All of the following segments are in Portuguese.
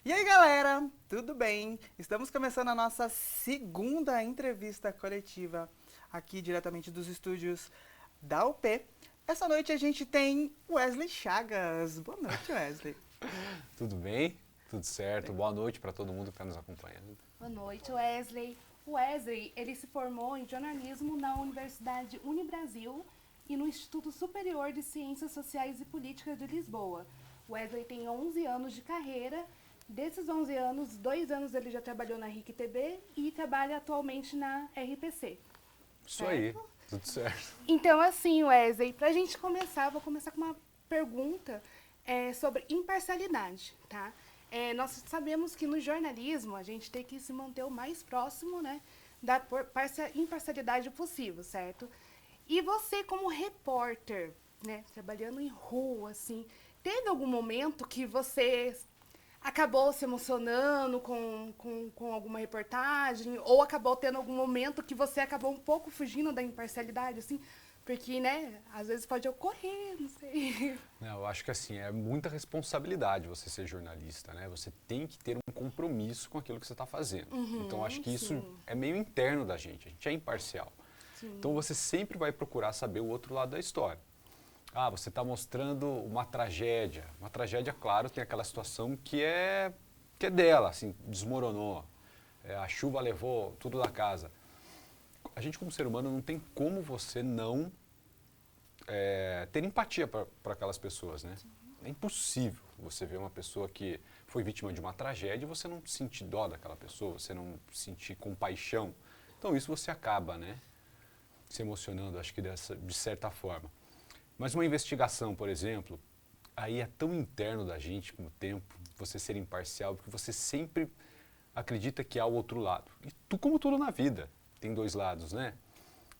E aí, galera, tudo bem? Estamos começando a nossa segunda entrevista coletiva aqui diretamente dos estúdios da UP. Essa noite a gente tem Wesley Chagas. Boa noite, Wesley. Tudo bem? Tudo certo? Boa noite para todo mundo que está nos acompanhando. Boa noite, Wesley. O Wesley, ele se formou em jornalismo na Universidade Unibrasil e no Instituto Superior de Ciências Sociais e Políticas de Lisboa. O Wesley tem 11 anos de carreira. Desses 11 anos, 2 anos ele já trabalhou na RIC-TV e trabalha atualmente na RPC. Isso aí, Certo? tudo certo. Então, assim, Wesley, pra gente começar, eu vou começar com uma pergunta sobre imparcialidade, tá? Nós sabemos que no jornalismo a gente tem que se manter o mais próximo, né, da imparcialidade possível, certo? E você, como repórter, né, trabalhando em rua, assim, teve algum momento que você acabou se emocionando com alguma reportagem? Ou acabou tendo algum momento que você acabou um pouco fugindo da imparcialidade, assim? Porque, né, às vezes pode ocorrer, não sei. Não, eu acho que assim, é muita responsabilidade você ser jornalista, né? Você tem que ter um compromisso com aquilo que você está fazendo. Então, eu acho que isso Sim, é meio interno da gente, a gente é imparcial. Então, sim. você sempre vai procurar saber o outro lado da história. Ah, você está mostrando uma tragédia. Uma tragédia, claro, tem aquela situação que é dela, assim, desmoronou. A chuva levou tudo da casa. A gente, como ser humano, não tem como você não ter empatia para aquelas pessoas, né? É impossível você ver uma pessoa que foi vítima de uma tragédia e você não sentir dó daquela pessoa, você não sentir compaixão. Então isso você acaba, né, se emocionando, acho que de certa forma. Mas uma investigação, por exemplo, aí é tão interno da gente com o tempo, você ser imparcial, porque você sempre acredita que há o outro lado. E como tudo na vida, tem dois lados, né?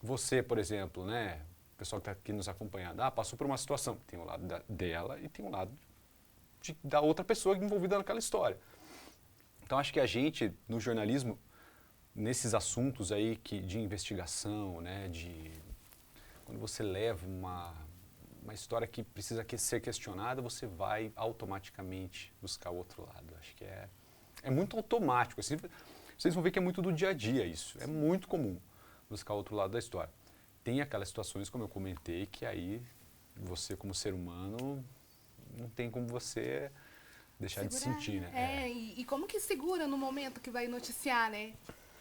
Você, por exemplo, né, o pessoal que está aqui nos acompanhando, passou por uma situação, tem o lado dela e tem o lado da outra pessoa envolvida naquela história. Então acho que a gente, no jornalismo, nesses assuntos aí de investigação, né, quando você leva uma história que precisa ser questionada, você vai automaticamente buscar o outro lado. Acho que é muito automático. Assim, vocês vão ver que é muito do dia a dia isso. É muito comum buscar o outro lado da história. Tem aquelas situações, como eu comentei, que aí você, como ser humano, não tem como você deixar de Segurar. sentir, né? E como que segura no momento que vai noticiar, né?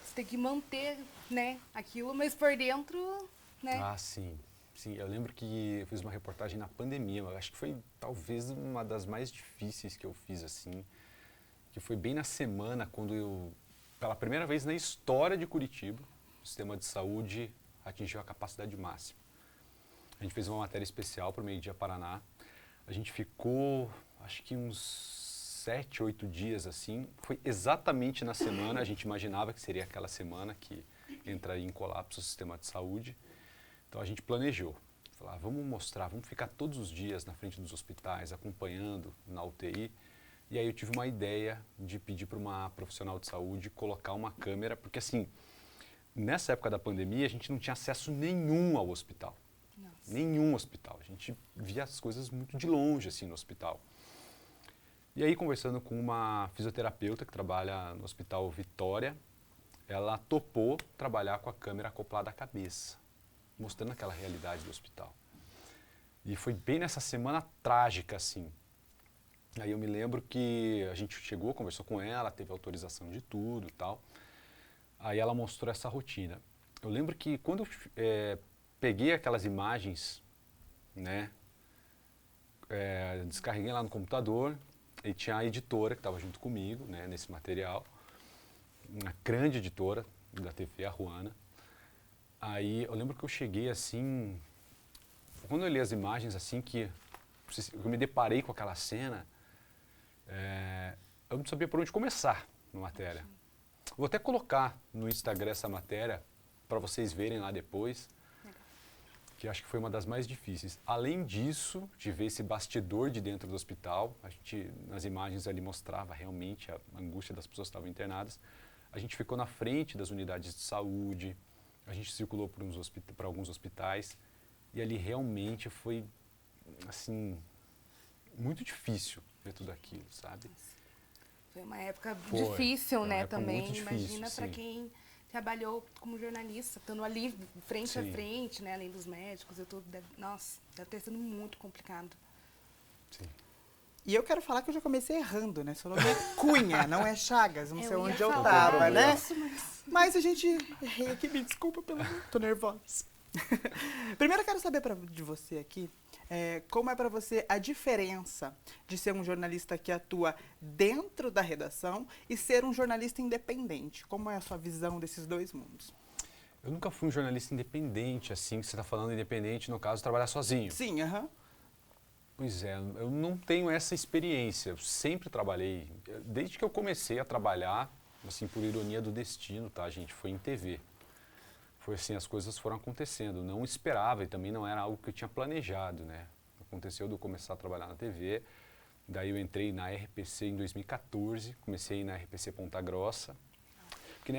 Você tem que manter, né, aquilo, mas por dentro, né? Sim. Sim, eu lembro que eu fiz uma reportagem na pandemia, eu acho que foi talvez uma das mais difíceis que eu fiz, assim, que foi bem na semana quando pela primeira vez na história de Curitiba, o sistema de saúde atingiu a capacidade máxima. A gente fez uma matéria especial para o Meio Dia Paraná, a gente ficou, acho que uns 7, 8 dias, assim, foi exatamente na semana, a gente imaginava que seria aquela semana que entraria em colapso o sistema de saúde. Então a gente planejou, falar, vamos mostrar, vamos ficar todos os dias na frente dos hospitais, acompanhando na UTI. E aí eu tive uma ideia de pedir para uma profissional de saúde colocar uma câmera, porque assim, nessa época da pandemia a gente não tinha acesso nenhum ao hospital. Nossa. Nenhum hospital. A gente via as coisas muito de longe assim no hospital. E aí conversando com uma fisioterapeuta que trabalha no Hospital Vitória, ela topou trabalhar com a câmera acoplada à cabeça, mostrando aquela realidade do hospital. E foi bem nessa semana trágica, assim. Aí eu me lembro que a gente chegou, conversou com ela, teve autorização de tudo e tal. Aí ela mostrou essa rotina. Eu lembro que quando eu peguei aquelas imagens, né, descarreguei lá no computador, e tinha a editora que estava junto comigo, né, nesse material, uma grande editora da TV, a Ruana. Aí eu lembro que eu cheguei assim, quando eu li as imagens assim, que eu me deparei com aquela cena, eu não sabia por onde começar na matéria. Vou até colocar no Instagram essa matéria para vocês verem lá depois, Legal. que acho que foi uma das mais difíceis. Além disso, de ver esse bastidor de dentro do hospital, a gente nas imagens ali mostrava realmente a angústia das pessoas que estavam internadas. A gente ficou na frente das unidades de saúde, a gente circulou por alguns hospitais e ali realmente foi assim muito difícil ver tudo aquilo, sabe? Nossa. Foi uma época Foi, difícil, foi uma né, época também. muito difícil, Imagina para sim. quem trabalhou como jornalista, estando ali frente a Sim. frente, né, além dos médicos e tudo. Nossa, deve ter sido muito complicado. Sim. E eu quero falar que eu já comecei errando, né? Seu nome é Cunha, não é Chagas. Não sei ia onde eu falar tava, né? isso, Mas a gente errei aqui, me desculpa pelo... Tô nervosa. Primeiro eu quero saber de você aqui, como é para você a diferença de ser um jornalista que atua dentro da redação e ser um jornalista independente. Como é a sua visão desses dois mundos? Eu nunca fui um jornalista independente, assim, que você está falando independente, no caso, trabalhar sozinho. Sim, aham. Pois é, eu não tenho essa experiência. Eu sempre trabalhei, desde que eu comecei a trabalhar, assim, por ironia do destino, tá, gente? Foi em TV. Foi assim, as coisas foram acontecendo. Não esperava e também não era algo que eu tinha planejado, né? Aconteceu de eu começar a trabalhar na TV, daí eu entrei na RPC em 2014, comecei na RPC Ponta Grossa. Porque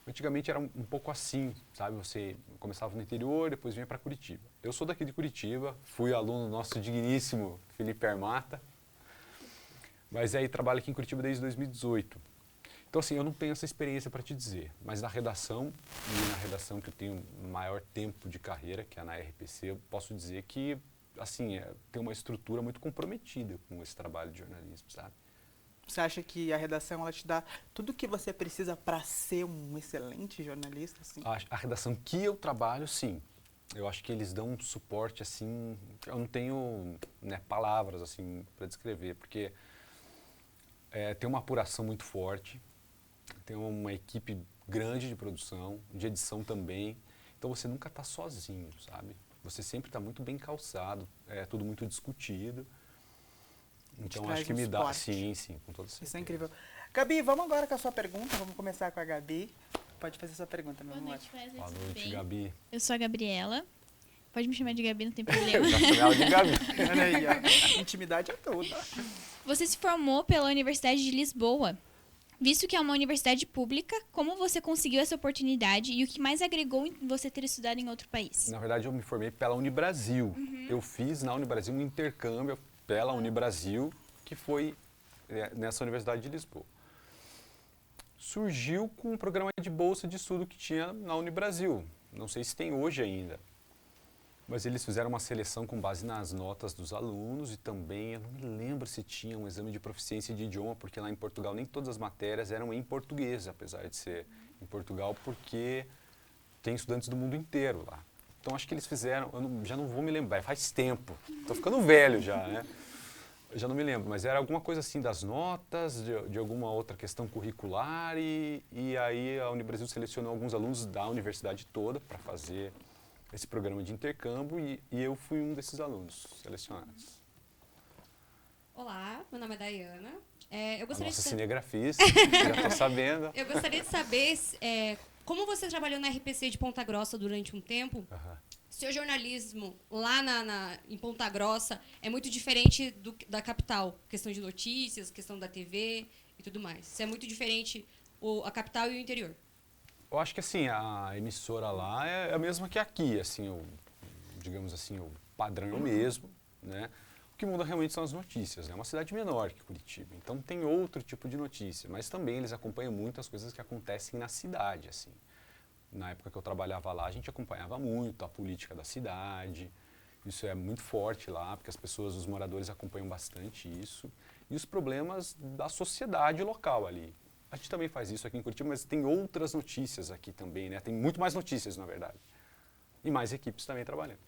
antigamente era um pouco assim, sabe? Você começava no interior, depois vinha para Curitiba. Eu sou daqui de Curitiba, fui aluno nosso digníssimo Felipe Armata, mas aí trabalho aqui em Curitiba desde 2018. Então assim, eu não tenho essa experiência para te dizer, mas na redação, e na redação que eu tenho maior tempo de carreira, que é na RPC, eu posso dizer que assim, tem uma estrutura muito comprometida com esse trabalho de jornalismo, sabe? Você acha que a redação ela te dá tudo o que você precisa para ser um excelente jornalista? Assim? A redação que eu trabalho, sim. Eu acho que eles dão um suporte, assim, eu não tenho, né, palavras, assim, para descrever, porque tem uma apuração muito forte, tem uma equipe grande de produção, de edição também, então você nunca está sozinho, sabe? Você sempre está muito bem calçado, é tudo muito discutido. Então acho que me dá, sim, com toda certeza. Isso é incrível. Gabi, vamos agora com a sua pergunta, vamos começar com a Gabi. Pode fazer sua pergunta, meu amor. Boa noite, Wesley. Boa Tudo noite, bem? Gabi. Eu sou a Gabriela. Pode me chamar de Gabi, não tem Eu problema. já chamei ela de Gabi. Olha aí, ó. Intimidade é toda. Você se formou pela Universidade de Lisboa. Visto que é uma universidade pública, como você conseguiu essa oportunidade e o que mais agregou em você ter estudado em outro país? Na verdade, eu me formei pela Unibrasil. Eu fiz na Unibrasil um intercâmbio pela Unibrasil, que foi nessa Universidade de Lisboa. Surgiu com um programa de bolsa de estudo que tinha na Unibrasil. Não sei se tem hoje ainda. Mas eles fizeram uma seleção com base nas notas dos alunos e também, eu não me lembro se tinha um exame de proficiência de idioma, porque lá em Portugal nem todas as matérias eram em português, apesar de ser em Portugal, porque tem estudantes do mundo inteiro lá. Então acho que eles fizeram, já não vou me lembrar, faz tempo, estou ficando velho já, né? Eu já não me lembro, mas era alguma coisa assim das notas, de alguma outra questão curricular e aí a Unibrasil selecionou alguns alunos da universidade toda para fazer esse programa de intercâmbio e eu fui um desses alunos selecionados. Olá, meu nome é Dayana. Eu A gostaria nossa de cinegrafista, já estou sabendo. Eu gostaria de saber como você trabalhou na RPC de Ponta Grossa durante um tempo. Seu jornalismo lá em Ponta Grossa é muito diferente da capital, questão de notícias, questão da TV e tudo mais. Isso é muito diferente a capital e o interior. Eu acho que assim, a emissora lá é a mesma que aqui, assim, digamos assim, o padrão é o mesmo, né? O que muda realmente são as notícias, né? É uma cidade menor que Curitiba, então tem outro tipo de notícia, mas também eles acompanham muito as coisas que acontecem na cidade, assim. Na época que eu trabalhava lá, a gente acompanhava muito a política da cidade, isso é muito forte lá, porque os moradores acompanham bastante isso, e os problemas da sociedade local ali. A gente também faz isso aqui em Curitiba, mas tem outras notícias aqui também, né? Tem muito mais notícias, na verdade. E mais equipes também trabalhando.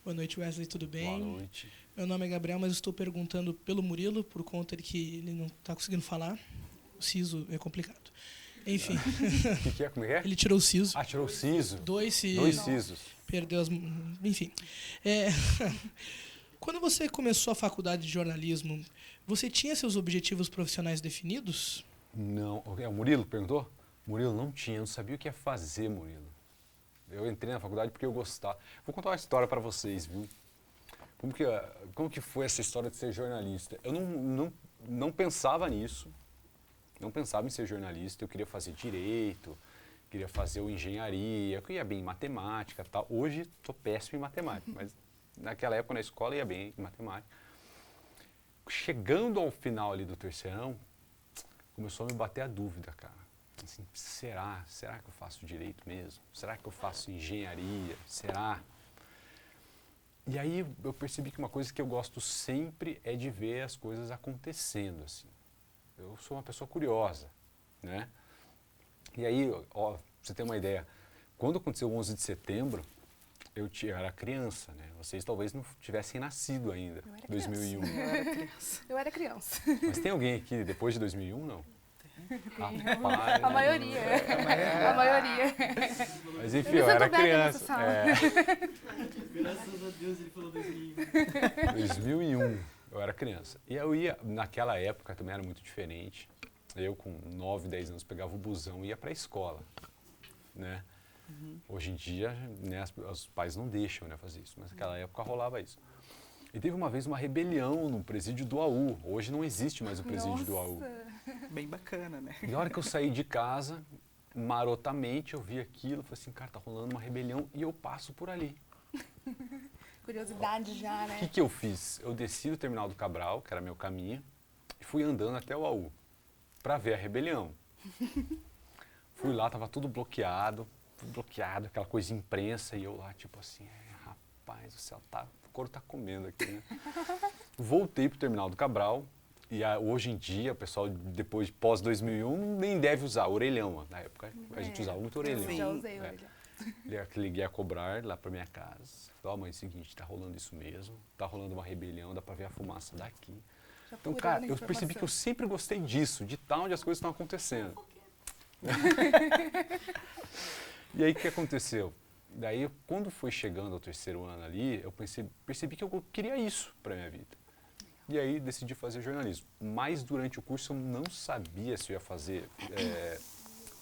Boa noite, Wesley, tudo bem? Boa noite. Meu nome é Gabriel, mas estou perguntando pelo Murilo, por conta de que ele não está conseguindo falar. O siso é complicado. Enfim. O que é? Como é? Ele tirou o siso. Ah, tirou o siso. Dois sisos. Perdeu as... Enfim. Quando você começou a faculdade de jornalismo, você tinha seus objetivos profissionais definidos? Não. O Murilo perguntou? Murilo, não tinha. Eu não sabia o que ia fazer, Murilo. Eu entrei na faculdade porque eu gostava. Vou contar uma história para vocês, viu? Como que foi essa história de ser jornalista? Eu não pensava nisso. Não pensava em ser jornalista. Eu queria fazer direito, queria fazer engenharia, eu ia bem em matemática e tal. Hoje estou péssimo em matemática, mas naquela época na escola ia bem em matemática. Chegando ao final ali do terceirão, começou a me bater a dúvida, cara. Assim, será que eu faço direito mesmo? Será que eu faço engenharia? Será? E aí eu percebi que uma coisa que eu gosto sempre é de ver as coisas acontecendo, assim. Eu sou uma pessoa curiosa, né? E aí, ó, pra você ter uma ideia, quando aconteceu o 11 de setembro, eu era criança, né? Vocês talvez não tivessem nascido ainda, Eu era 2001. Eu era criança. Eu era criança. Mas tem alguém aqui depois de 2001, não? Rapaz, A maioria. A maioria. Mas enfim, Eu me eu era sinto velha nessa criança. sala. Graças a Deus ele falou 2001. 2001, eu era criança. E eu ia, naquela época também era muito diferente. Eu com 9, 10 anos pegava o busão e ia para a escola, né? Hoje em dia, né, os pais não deixam, né, fazer isso, mas naquela época rolava isso. E teve uma vez uma rebelião no presídio do AU. Hoje não existe mais o presídio do AU. Bem bacana, né? E a hora que eu saí de casa, marotamente, eu vi aquilo, falei assim, cara, tá rolando uma rebelião e eu passo por ali. Curiosidade já, O né? que eu fiz? Eu desci do Terminal do Cabral, que era meu caminho, e fui andando até o AU, para ver a rebelião. Fui lá, tava tudo bloqueado, aquela coisa de imprensa, e eu lá, tipo assim, rapaz, o céu tá, o couro tá comendo aqui, né? Voltei pro Terminal do Cabral, e hoje em dia, o pessoal, depois de pós-2001, nem deve usar orelhão. Ó. Na época, a gente usava muito orelhão. Eu já usei É. hoje. Liguei a cobrar lá pra minha casa. Falei, ó, mãe, é o seguinte, tá rolando isso mesmo, tá rolando uma rebelião, dá pra ver a fumaça daqui. Já Então, apurando cara, a eu percebi que eu informação. sempre gostei disso, de tal onde as coisas estão acontecendo. E aí, o que aconteceu? Daí, quando foi chegando ao terceiro ano ali, eu percebi que eu queria isso pra minha vida. E aí, decidi fazer jornalismo. Mas, durante o curso, eu não sabia se eu ia fazer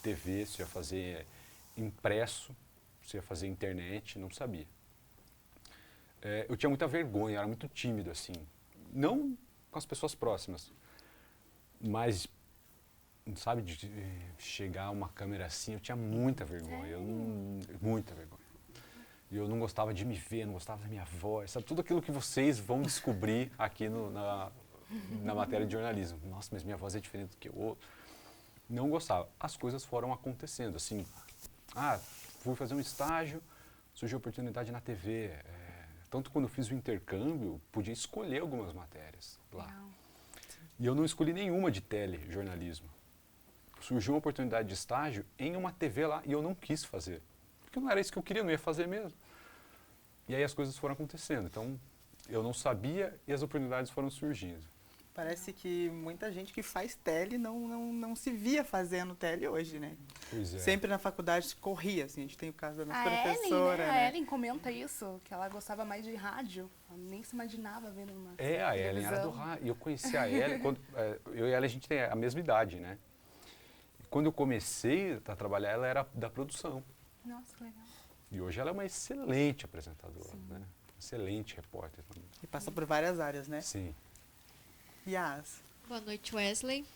TV, se eu ia fazer impresso, se eu ia fazer internet, não sabia. Eu tinha muita vergonha, eu era muito tímido, assim. Não com as pessoas próximas, mas, sabe, de chegar uma câmera assim, eu tinha muita vergonha, muita vergonha. E eu não gostava de me ver, não gostava da minha voz, sabe? Tudo aquilo que vocês vão descobrir aqui na matéria de jornalismo. Nossa, mas minha voz é diferente do que o outro. Não gostava. As coisas foram acontecendo, assim. Fui fazer um estágio, surgiu a oportunidade na TV. Tanto quando eu fiz o intercâmbio, podia escolher algumas matérias lá. Legal. E eu não escolhi nenhuma de telejornalismo. Surgiu uma oportunidade de estágio em uma TV lá e eu não quis fazer. Porque não era isso que eu queria, eu não ia fazer mesmo. E aí as coisas foram acontecendo. Então, eu não sabia e as oportunidades foram surgindo. Parece que muita gente que faz tele não se via fazendo tele hoje, né? Pois é. Sempre na faculdade se corria, assim. A gente tem o caso da nossa A Ellen, professora, né? A né? Ellen comenta isso, que ela gostava mais de rádio. Ela nem se imaginava vendo uma A Ellen era do televisão. rádio. E eu conheci a Ellen, eu e ela a gente tem a mesma idade, né? E quando eu comecei a trabalhar, ela era da produção. Nossa, que legal. E hoje ela é uma excelente apresentadora, né? Excelente repórter também. E passa por várias áreas, né? Sim. Yas. Boa noite, Wesley.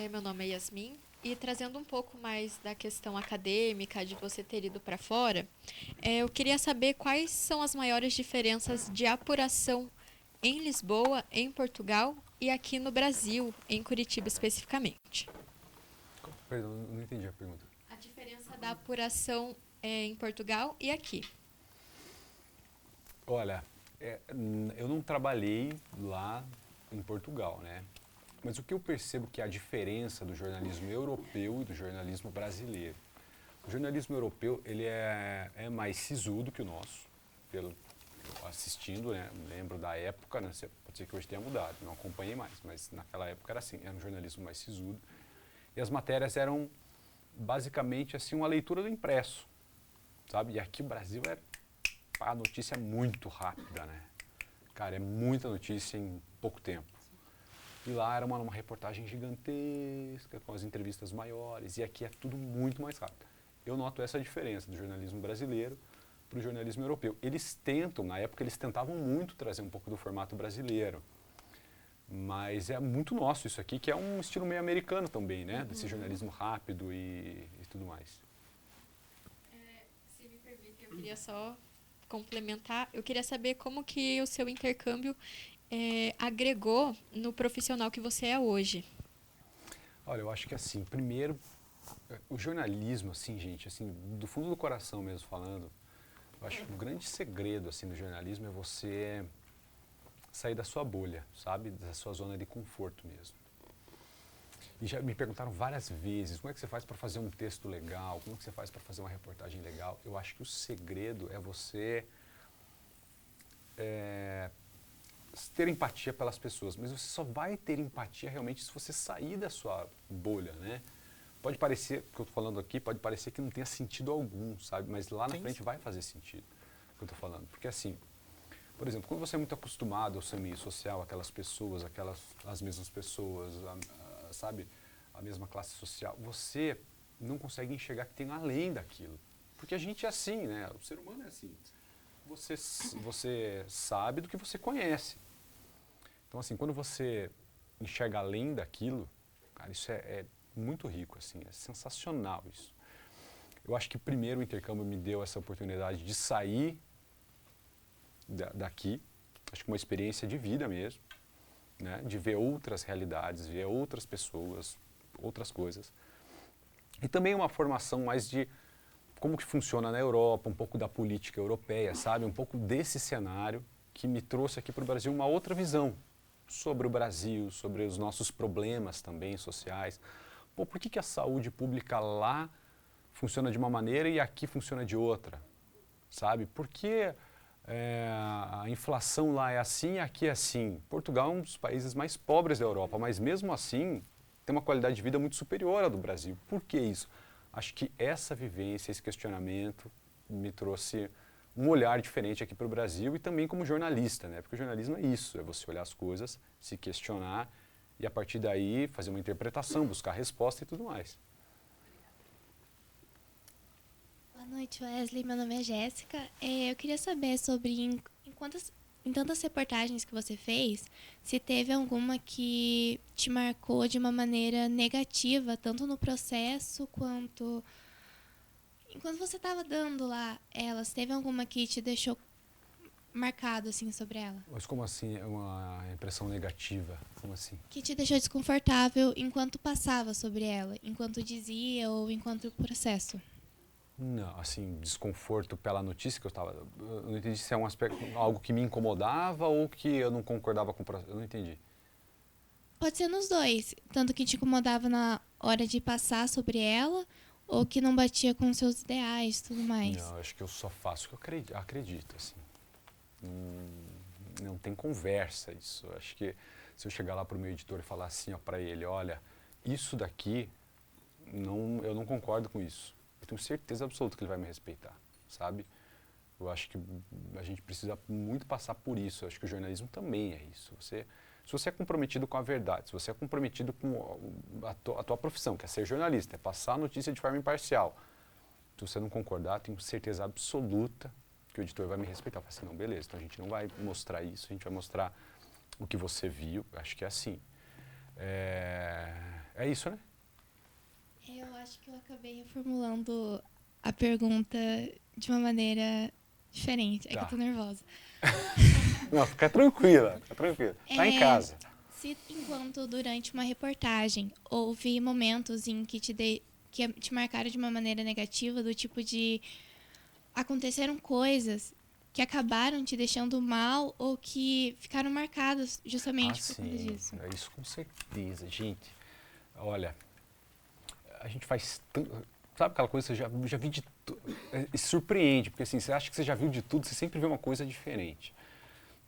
Meu nome é Yasmin. E trazendo um pouco mais da questão acadêmica, de você ter ido para fora, eu queria saber quais são as maiores diferenças de apuração em Lisboa, em Portugal e aqui no Brasil, em Curitiba especificamente. Perdão, não entendi a pergunta. A diferença da apuração em Portugal e aqui. Olha, eu não trabalhei lá em Portugal, né? Mas o que eu percebo que é a diferença do jornalismo europeu e do jornalismo brasileiro. O jornalismo europeu, ele é mais sisudo que o nosso, assistindo, né? Lembro da época, né? Pode ser que hoje tenha mudado, não acompanhei mais, mas naquela época era assim, era um jornalismo mais sisudo. E as matérias eram basicamente assim uma leitura do impresso, sabe? E aqui o Brasil a notícia é muito rápida, né? Cara, é muita notícia em pouco tempo. E lá era uma reportagem gigantesca, com as entrevistas maiores, e aqui é tudo muito mais rápido. Eu noto essa diferença do jornalismo brasileiro para o jornalismo europeu. Eles tentam, na época eles tentavam muito trazer um pouco do formato brasileiro, mas é muito nosso isso aqui, que é um estilo meio americano também, né? Desse jornalismo rápido e tudo mais. Se me permite, eu queria só complementar, eu queria saber como que o seu intercâmbio agregou no profissional que você é hoje. Olha, eu acho que assim, primeiro, o jornalismo, assim, gente, assim, do fundo do coração mesmo falando, eu acho que o grande segredo, assim, do jornalismo é você sair da sua bolha, sabe? Da sua zona de conforto mesmo. E já me perguntaram várias vezes, como é que você faz para fazer um texto legal? Como é que você faz para fazer uma reportagem legal? Eu acho que o segredo é você ter empatia pelas pessoas, mas você só vai ter empatia realmente se você sair da sua bolha, né? Pode parecer, o que eu estou falando aqui, pode parecer que não tenha sentido algum, sabe? Mas lá na frente vai fazer sentido o que eu estou falando. Porque assim, por exemplo, quando você é muito acostumado ao seu meio social, aquelas pessoas, as mesmas pessoas, sabe? A mesma classe social, você não consegue enxergar que tem além daquilo. Porque a gente é assim, né? O ser humano é assim. Você sabe do que você conhece. Então, assim, quando você enxerga além daquilo, cara, isso é muito rico, assim, é sensacional isso. Eu acho que primeiro o intercâmbio me deu essa oportunidade de sair daqui, acho que uma experiência de vida mesmo, né? De ver outras realidades, ver outras pessoas, outras coisas. E também uma formação mais de como que funciona na Europa, um pouco da política europeia, sabe? Um pouco desse cenário que me trouxe aqui para o Brasil uma outra visão sobre o Brasil, sobre os nossos problemas também sociais. Pô, por que a saúde pública lá funciona de uma maneira e aqui funciona de outra? Sabe? Por que a inflação lá é assim e aqui é assim? Portugal é um dos países mais pobres da Europa, mas mesmo assim tem uma qualidade de vida muito superior à do Brasil. Por que isso? Acho que essa vivência, esse questionamento me trouxe um olhar diferente aqui para o Brasil e também como jornalista, né? Porque o jornalismo é isso, é você olhar as coisas, se questionar e a partir daí fazer uma interpretação, buscar resposta e tudo mais. Boa noite, Wesley. Meu nome é Jéssica. Eu queria saber sobre em tantas reportagens que você fez, se teve alguma que te marcou de uma maneira negativa, tanto no processo quanto enquanto você estava dando lá elas, teve alguma que te deixou marcado assim sobre ela? Mas como assim é uma impressão negativa? Como assim? Que te deixou desconfortável enquanto passava sobre ela, enquanto dizia ou enquanto processo? Não, assim, desconforto pela notícia que eu estava... Eu não entendi se é um aspecto, algo que me incomodava ou que eu não concordava com o processo. Eu não entendi. Pode ser nos dois. Tanto que te incomodava na hora de passar sobre ela, ou que não batia com seus ideais e tudo mais. Não, acho que eu só faço o que eu acredito, assim. Não tem conversa isso. Acho que se eu chegar lá para o meu editor e falar assim, ó, para ele, olha, isso daqui, eu não concordo com isso. Eu tenho certeza absoluta que ele vai me respeitar, sabe? Eu acho que a gente precisa muito passar por isso. Eu acho que o jornalismo também é isso. Se você é comprometido com a verdade, se você é comprometido com a tua profissão, que é ser jornalista, é passar a notícia de forma imparcial, se você não concordar, tenho certeza absoluta que o editor vai me respeitar. Eu falo assim, não, beleza, então a gente não vai mostrar isso, a gente vai mostrar o que você viu. Acho que é assim. É isso, né? Eu acho que eu acabei reformulando a pergunta de uma maneira diferente. É que eu tô nervosa. Não, fica tranquila, fica tranquila. Tá em casa. Se enquanto durante uma reportagem houve momentos em que te marcaram de uma maneira negativa, do tipo de aconteceram coisas que acabaram te deixando mal ou que ficaram marcadas justamente por conta disso. É isso com certeza, gente. Olha, a gente faz tanto... Sabe aquela coisa que você já viu de tudo? Surpreende, porque assim, você acha que você já viu de tudo, você sempre vê uma coisa diferente.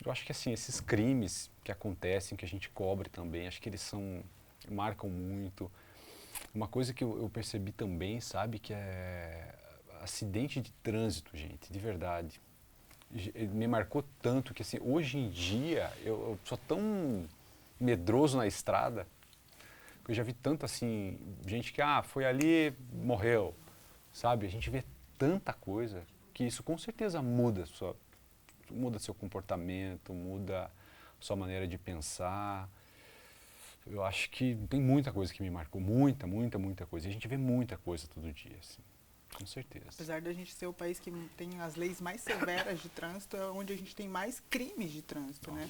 Eu acho que assim, esses crimes que acontecem, que a gente cobre também, acho que eles marcam muito. Uma coisa que eu percebi também, sabe, que é acidente de trânsito, gente, de verdade. Me marcou tanto que assim, hoje em dia eu sou tão medroso na estrada. Eu já vi tanto assim, gente que foi ali, morreu, sabe? A gente vê tanta coisa que isso com certeza muda seu comportamento, muda sua maneira de pensar. Eu acho que tem muita coisa que me marcou, muita coisa. E a gente vê muita coisa todo dia, assim. Com certeza. Apesar da gente ser o país que tem as leis mais severas de trânsito, é onde a gente tem mais crimes de trânsito, né?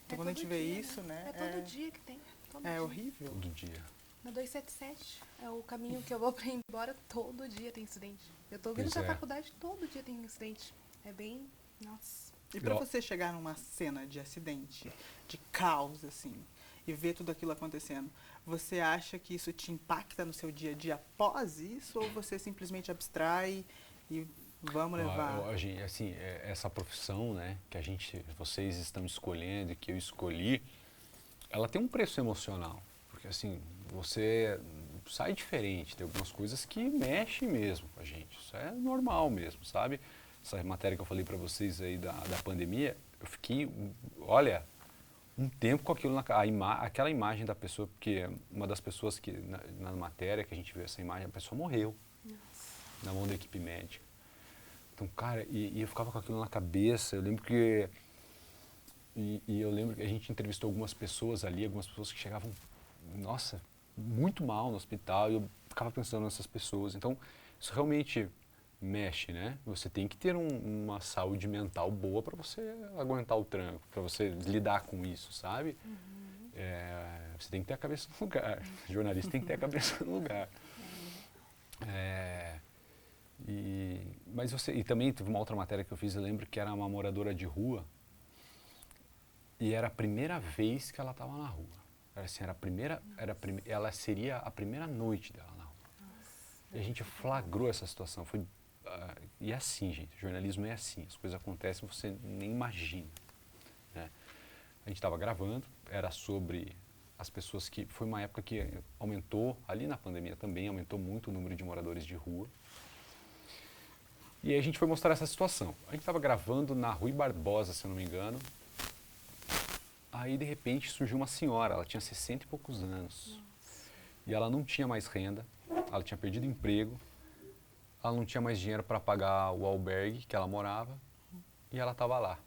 Então quando a gente vê isso, né? É todo dia que tem. Todo É dia. horrível. Todo dia. Na 277 é o caminho que eu vou pra ir embora, todo dia tem incidente. Eu tô vindo Pois pra é. faculdade, todo dia tem incidente. É bem. Nossa. E pra Ó. você chegar numa cena de acidente, de caos, assim, e ver tudo aquilo acontecendo, você acha que isso te impacta no seu dia a dia após isso? Ou você simplesmente abstrai e vamos levar? Gente, assim, essa profissão, né, que vocês estão escolhendo e que eu escolhi, ela tem um preço emocional. Porque, assim, você sai diferente, tem algumas coisas que mexem mesmo com a gente. Isso é normal mesmo, sabe? Essa matéria que eu falei para vocês aí da pandemia, eu fiquei, olha, um tempo com aquilo, aquela imagem da pessoa, porque uma das pessoas que, na matéria que a gente viu essa imagem, a pessoa morreu na mão da equipe médica. Então, cara, e eu ficava com aquilo na cabeça, eu lembro que, eu lembro que a gente entrevistou algumas pessoas ali, algumas pessoas que chegavam, nossa, muito mal no hospital, e eu ficava pensando nessas pessoas. Então, isso realmente mexe, né? Você tem que ter uma saúde mental boa para você aguentar o tranco, para você lidar com isso, sabe? Você tem que ter a cabeça no lugar. O jornalista tem que ter a cabeça no lugar. E também teve uma outra matéria que eu fiz, eu lembro que era uma moradora de rua e era a primeira vez que ela estava na rua. Era assim, ela seria a primeira noite dela na rua. E a gente flagrou essa situação. E é assim, gente, o jornalismo é assim, as coisas acontecem, você nem imagina, né? A gente estava gravando, era sobre as pessoas que... Foi uma época que aumentou, ali na pandemia também, aumentou muito o número de moradores de rua. E aí a gente foi mostrar essa situação. A gente estava gravando na Rui Barbosa, se eu não me engano. Aí, de repente, surgiu uma senhora, ela tinha 60 e poucos anos. E ela não tinha mais renda, ela tinha perdido emprego, ela não tinha mais dinheiro para pagar o albergue que ela morava, e ela estava lá.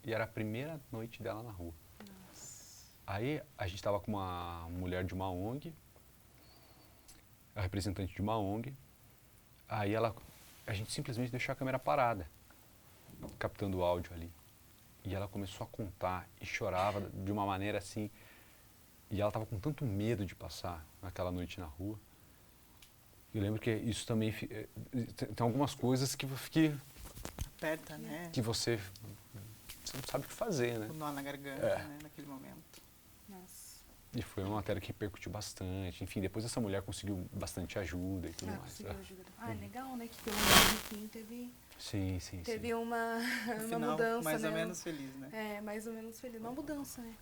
E era a primeira noite dela na rua. Aí a gente estava com uma mulher de uma ONG, a representante de uma ONG, aí a gente simplesmente deixou a câmera parada, captando o áudio ali. E ela começou a contar e chorava de uma maneira assim, e ela estava com tanto medo de passar naquela noite na rua. Eu lembro que isso também... Tem algumas coisas que Aperta, né? que você não sabe o que fazer, né? O nó na garganta, né? Naquele momento. Nossa. E foi uma matéria que repercutiu bastante. Enfim, depois essa mulher conseguiu bastante ajuda e tudo mais. Conseguiu ajuda. legal, né? Que pelo menos no fim teve uma Final, mudança, mais né? ou menos feliz, né? É, mais ou menos feliz. Uma mudança, né?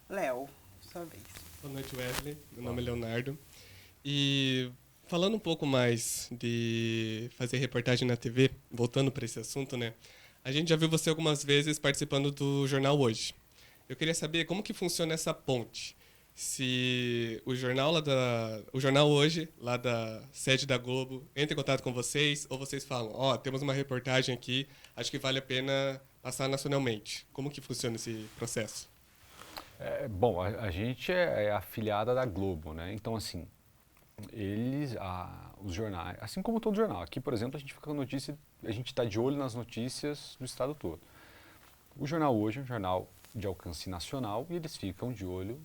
Léo, sua vez. Boa noite, Wesley. Meu nome é Leonardo. E falando um pouco mais de fazer reportagem na TV, voltando para esse assunto, né? A gente já viu você algumas vezes participando do Jornal Hoje. Eu queria saber como que funciona essa ponte. Se o jornal Hoje, lá da sede da Globo, entra em contato com vocês, ou vocês falam, temos uma reportagem aqui, acho que vale a pena passar nacionalmente. Como que funciona esse processo? Bom, a gente é afiliada da Globo, né? Então, assim, os jornais, assim como todo jornal, aqui, por exemplo, a gente fica com notícia, a gente está de olho nas notícias do estado todo. O Jornal Hoje é um jornal de alcance nacional e eles ficam de olho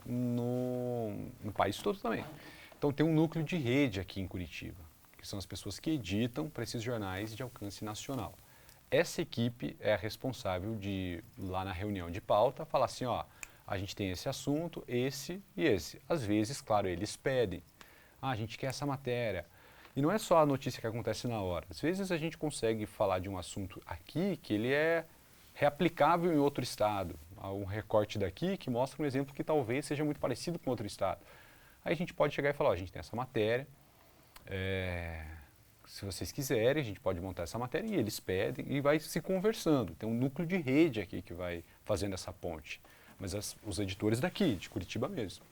no país todo também. Então tem um núcleo de rede aqui em Curitiba, que são as pessoas que editam para esses jornais de alcance nacional. Essa equipe é a responsável de, lá na reunião de pauta, falar assim, a gente tem esse assunto, esse e esse. Às vezes, claro, eles pedem, a gente quer essa matéria. E não é só a notícia que acontece na hora. Às vezes a gente consegue falar de um assunto aqui que ele é reaplicável em outro estado. Há um recorte daqui que mostra um exemplo que talvez seja muito parecido com outro estado. Aí a gente pode chegar e falar, a gente tem essa matéria, se vocês quiserem, a gente pode montar essa matéria, e eles pedem, e vai se conversando. Tem um núcleo de rede aqui que vai fazendo essa ponte. Mas os editores daqui, de Curitiba mesmo.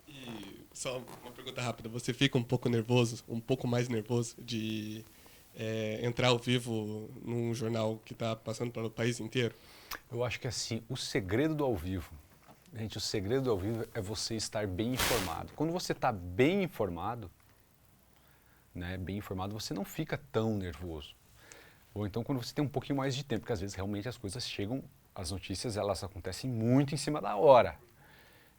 E só uma pergunta rápida, você fica um pouco nervoso, um pouco mais nervoso de entrar ao vivo num jornal que está passando pelo país inteiro? Eu acho que assim, o segredo do ao vivo, gente, o segredo do ao vivo é você estar bem informado. Quando você está bem informado, né, bem informado, você não fica tão nervoso. Ou então quando você tem um pouquinho mais de tempo, porque às vezes realmente as coisas chegam, as notícias elas acontecem muito em cima da hora.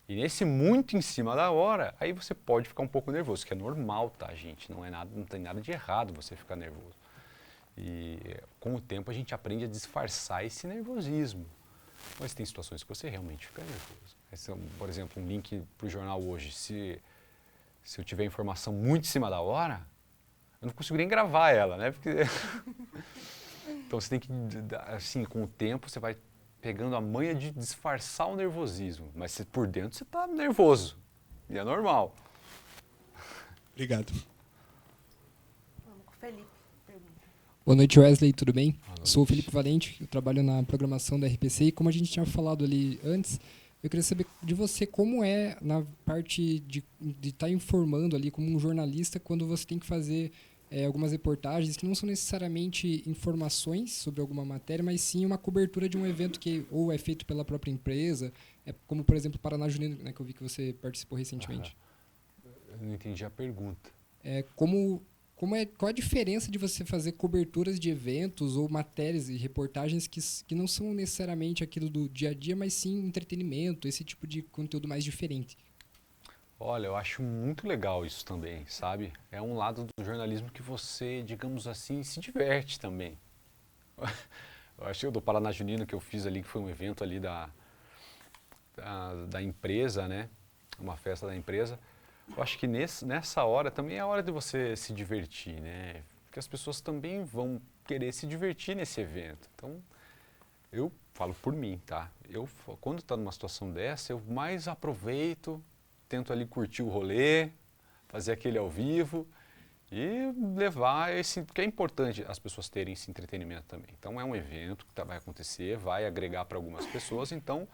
E nesse muito em cima da hora, aí você pode ficar um pouco nervoso, que é normal, tá, gente? Não é nada, não tem nada de errado você ficar nervoso. E com o tempo a gente aprende a disfarçar esse nervosismo. Mas tem situações que você realmente fica nervoso. Esse, por exemplo, um link para o jornal hoje, se eu tiver informação muito em cima da hora, eu não consigo nem gravar ela, né? Porque então você tem que, assim, com o tempo você vai pegando a manha de disfarçar o nervosismo, mas por dentro você está nervoso, e é normal. Obrigado. Vamos com o Felipe. Pergunta. Boa noite, Wesley, tudo bem? Sou o Felipe Valente, eu trabalho na programação da RPC e como a gente tinha falado ali antes, eu queria saber de você como é na parte de estar informando ali como um jornalista quando você tem que fazer algumas reportagens que não são necessariamente informações sobre alguma matéria, mas sim uma cobertura de um evento que ou é feito pela própria empresa, como por exemplo o Paraná Junino, né, que eu vi que você participou recentemente. Eu não entendi a pergunta. Qual a diferença de você fazer coberturas de eventos ou matérias e reportagens que não são necessariamente aquilo do dia a dia, mas sim entretenimento, esse tipo de conteúdo mais diferente? Olha, eu acho muito legal isso também, sabe? É um lado do jornalismo que você, digamos assim, se diverte também. Eu achei o do Paraná Junino que eu fiz ali, que foi um evento ali da empresa, né? Uma festa da empresa. Eu acho que nessa hora também é a hora de você se divertir, né? Porque as pessoas também vão querer se divertir nesse evento. Então, eu falo por mim, tá? Quando está numa situação dessa, eu mais aproveito, tento ali curtir o rolê, fazer aquele ao vivo e levar esse... Porque é importante as pessoas terem esse entretenimento também. Então, é um evento que vai acontecer, vai agregar para algumas pessoas, então...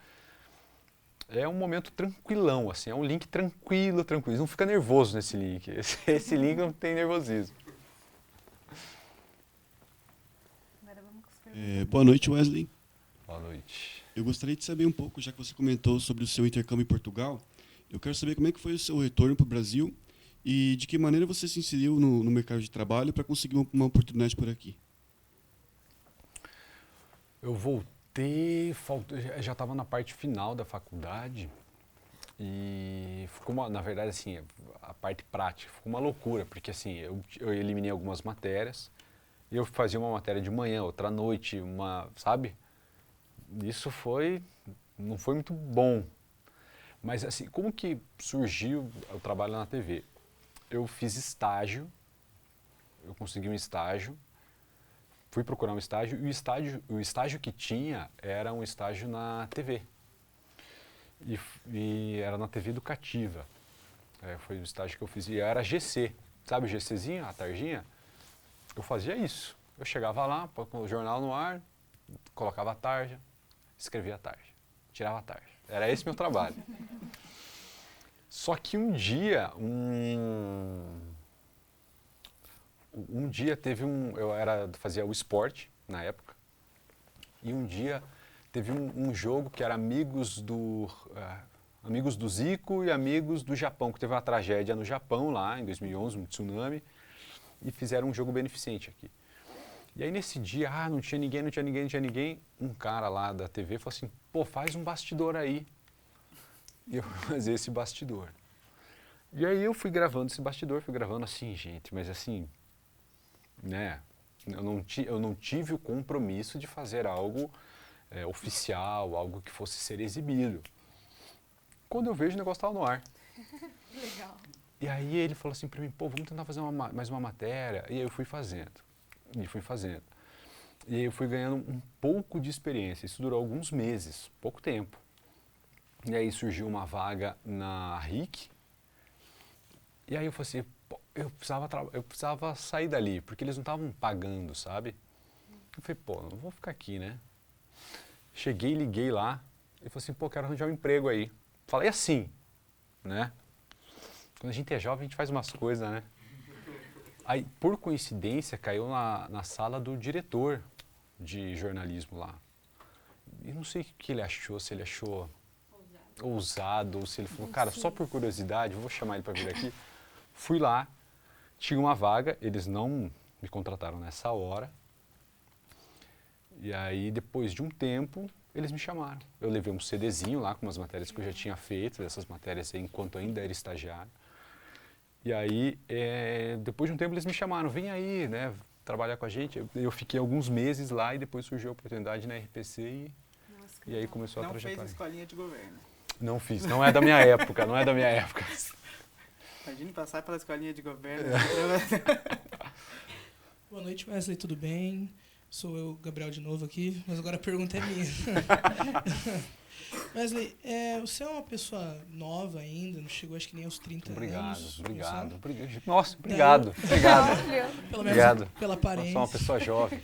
É um momento tranquilão, assim, é um link tranquilo. Não fica nervoso nesse link. Esse link não tem nervosismo. Agora vamos com as perguntas. Boa noite, Wesley. Boa noite. Eu gostaria de saber um pouco, já que você comentou sobre o seu intercâmbio em Portugal, eu quero saber como é que foi o seu retorno para o Brasil e de que maneira você se inseriu no mercado de trabalho para conseguir uma oportunidade por aqui. Eu voltei, já estava na parte final da faculdade e ficou na verdade assim, a parte prática ficou uma loucura, porque assim, eu eliminei algumas matérias, e eu fazia uma matéria de manhã, outra à noite, sabe? Isso não foi muito bom. Mas assim, como que surgiu o trabalho na TV? Eu fiz estágio, eu consegui um estágio, fui procurar um estágio e o estágio que tinha era um estágio na TV. E era na TV educativa. Foi o estágio que eu fiz. E era GC, sabe o GCzinho, a tarjinha? Eu fazia isso. Eu chegava lá, com o jornal no ar, colocava a tarja, escrevia a tarja, tirava a tarja. Era esse meu trabalho. Só que um dia, fazia o esporte na época, e um dia teve um jogo que era amigos do Zico e amigos do Japão, que teve uma tragédia no Japão lá em 2011, um tsunami, e fizeram um jogo beneficente aqui. E aí nesse dia, não tinha ninguém, um cara lá da TV falou assim, pô, faz um bastidor aí. E eu fui fazer esse bastidor. E aí eu fui gravando esse bastidor, assim, gente, mas assim, né, eu não tive o compromisso de fazer algo oficial, algo que fosse ser exibido. Quando eu vejo, o negócio estava no ar. Legal. E aí ele falou assim para mim, pô, vamos tentar fazer mais uma matéria. E aí eu fui fazendo. E aí eu fui ganhando um pouco de experiência. Isso durou alguns meses, pouco tempo. E aí surgiu uma vaga na RIC. E aí eu falei assim, pô, eu precisava sair dali, porque eles não estavam pagando, sabe? Eu falei, pô, não vou ficar aqui, né? Cheguei, liguei lá, e falei assim, pô, quero arranjar um emprego aí. Falei assim, né? Quando a gente é jovem, a gente faz umas coisas, né? Aí, por coincidência, caiu na sala do diretor de jornalismo lá. E não sei o que ele achou, se ele achou ousado, ou se ele falou, cara, só por curiosidade, vou chamar ele para vir aqui. Fui lá, tinha uma vaga, eles não me contrataram nessa hora. E aí, depois de um tempo, eles me chamaram. Eu levei um CDzinho lá com umas matérias que eu já tinha feito, essas matérias aí, enquanto ainda era estagiário. E aí, depois de um tempo, eles me chamaram, vem aí, né, trabalhar com a gente. Eu fiquei alguns meses lá e depois surgiu a oportunidade na RPC e aí começou a trajetória. Não fez escolinha de governo. Não fiz, não é da minha época, não é da minha época. Imagine passar pela escolinha de governo. Boa noite, Wesley, tudo bem? Sou eu, Gabriel, de novo aqui, mas agora a pergunta é minha. Wesley, você é uma pessoa nova ainda, não chegou acho que nem aos 30 anos. Obrigado. Nossa, obrigado. Pelo menos Obrigado. pela aparência. Sou uma pessoa jovem.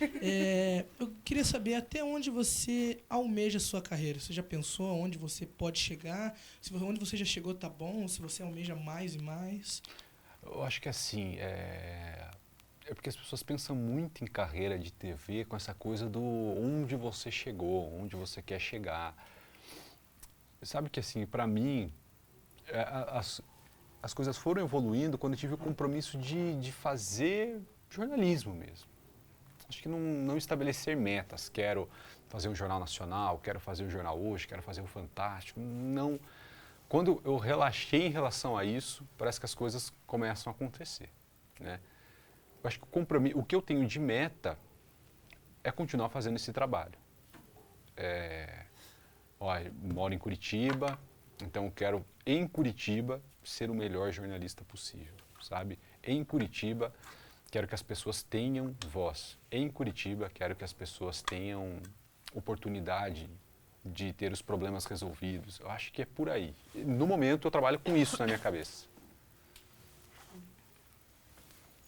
Eu queria saber até onde você almeja a sua carreira. Você já pensou aonde você pode chegar? Onde você já chegou tá bom? Se você almeja mais e mais? Eu acho que assim, é porque as pessoas pensam muito em carreira de TV com essa coisa do onde você chegou, onde você quer chegar. Sabe que assim, para mim, as coisas foram evoluindo quando eu tive o compromisso de fazer jornalismo mesmo. Acho que não estabelecer metas, quero fazer um jornal nacional, quero fazer o Jornal Hoje, quero fazer o Fantástico, não. Quando eu relaxei em relação a isso, parece que as coisas começam a acontecer, né? Eu acho que o que eu tenho de meta é continuar fazendo esse trabalho. Moro em Curitiba, então eu quero, em Curitiba, ser o melhor jornalista possível, sabe? Em Curitiba, quero que as pessoas tenham voz. Em Curitiba, quero que as pessoas tenham oportunidade de ter os problemas resolvidos. Eu acho que é por aí. No momento, eu trabalho com isso na minha cabeça.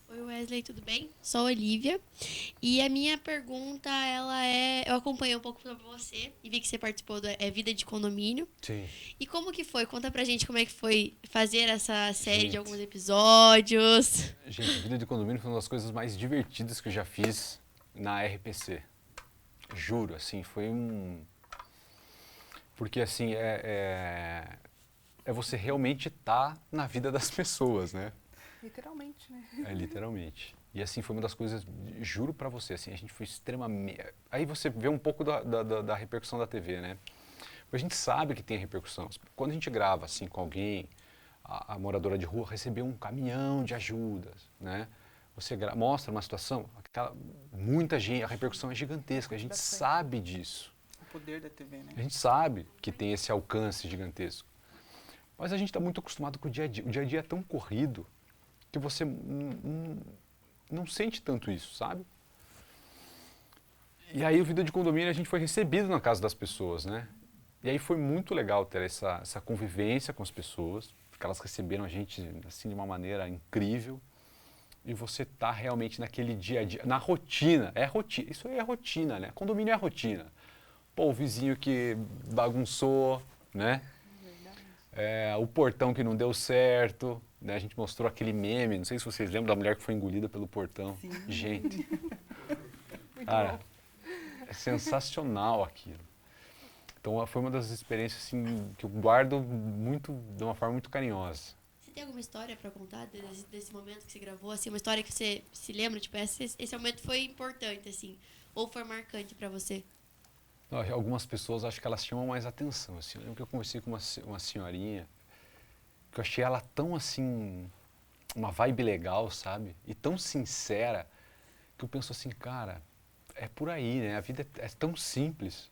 Oi, Wesley, tudo bem? Sou a Olivia. E a minha pergunta, eu acompanhei um pouco sobre você e vi que você participou do Vida de Condomínio. Sim. E como que foi? Conta pra gente como é que foi fazer essa série de alguns episódios. Gente, Vida de Condomínio foi uma das coisas mais divertidas que eu já fiz na RPC. Juro, assim, foi Porque, assim, é você realmente estar na vida das pessoas, né? Literalmente, né? Literalmente. E assim, foi uma das coisas, juro pra você, assim, a gente foi extremamente... Aí você vê um pouco da repercussão da TV, né? A gente sabe que tem repercussão. Quando a gente grava, assim, com alguém, a moradora de rua recebeu um caminhão de ajudas, né? Você mostra uma situação, muita gente, a repercussão é gigantesca, a gente sabe disso. O poder da TV, né? A gente sabe que tem esse alcance gigantesco. Mas a gente está muito acostumado com o dia a dia. O dia a dia é tão corrido que você não sente tanto isso, sabe? E aí, o Vida de Condomínio, a gente foi recebido na casa das pessoas, né? E aí foi muito legal ter essa convivência com as pessoas, porque elas receberam a gente, assim, de uma maneira incrível. E você tá realmente naquele dia a dia, na rotina. Rotina, isso aí é rotina, né? Condomínio é rotina. Pô, o vizinho que bagunçou, né? O portão que não deu certo, né? A gente mostrou aquele meme, não sei se vocês lembram da mulher que foi engolida pelo portão. Sim. Gente, cara, é sensacional aquilo. Então foi uma das experiências assim, que eu guardo de uma forma muito carinhosa. Você tem alguma história para contar desse momento que você gravou? Assim, uma história que você se lembra? Tipo, esse momento foi importante, assim, ou foi marcante para você? Algumas pessoas, acho que elas chamam mais atenção. Assim, eu lembro que eu conversei com uma senhorinha, que eu achei ela tão assim, uma vibe legal, sabe? E tão sincera, que eu penso assim, cara, é por aí, né? A vida é tão simples.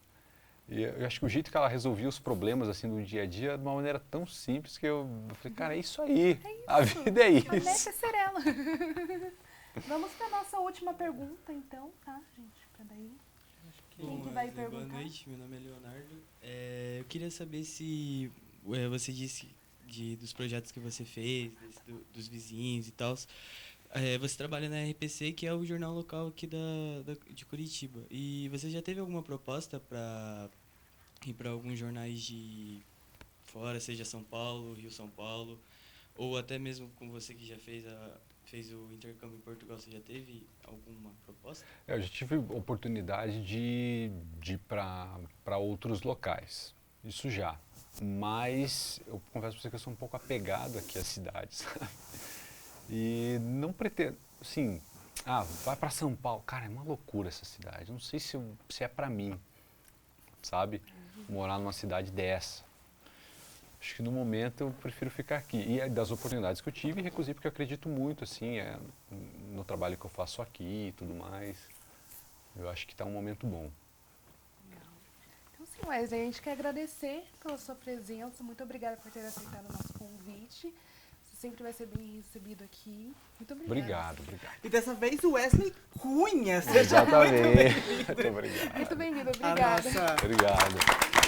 E eu acho que o jeito que ela resolvia os problemas assim do dia a dia, de uma maneira tão simples, que eu falei, cara, é isso aí. É isso. A vida é isso. A meta é ser ela. Vamos para a nossa última pergunta, então, tá, gente? Para daí... Quem que vai perguntar? Boa noite, meu nome é Leonardo. Eu queria saber se você disse dos projetos que você fez, dos vizinhos e tal. Você trabalha na RPC, que é o jornal local aqui de Curitiba. E você já teve alguma proposta para ir para alguns jornais de fora, seja São Paulo, Rio São Paulo, ou até mesmo com você que já fez o intercâmbio em Portugal, você já teve alguma proposta? Eu já tive oportunidade de ir para outros locais, isso já. Mas eu confesso para você que eu sou um pouco apegado aqui à cidade, sabe? E não pretendo, assim, vai para São Paulo. Cara, é uma loucura essa cidade. Não sei se é para mim, sabe? Morar numa cidade dessa. Acho que no momento eu prefiro ficar aqui. E das oportunidades que eu tive, recusei porque eu acredito muito, assim, no trabalho que eu faço aqui e tudo mais. Eu acho que está um momento bom. Então, sim, Wesley, a gente quer agradecer pela sua presença. Muito obrigada por ter aceitado o nosso convite. Você sempre vai ser bem recebido aqui. Muito obrigada. Obrigado. E dessa vez o Wesley Cunha. Exatamente. Muito obrigado. Muito bem-vindo, obrigada. Obrigado.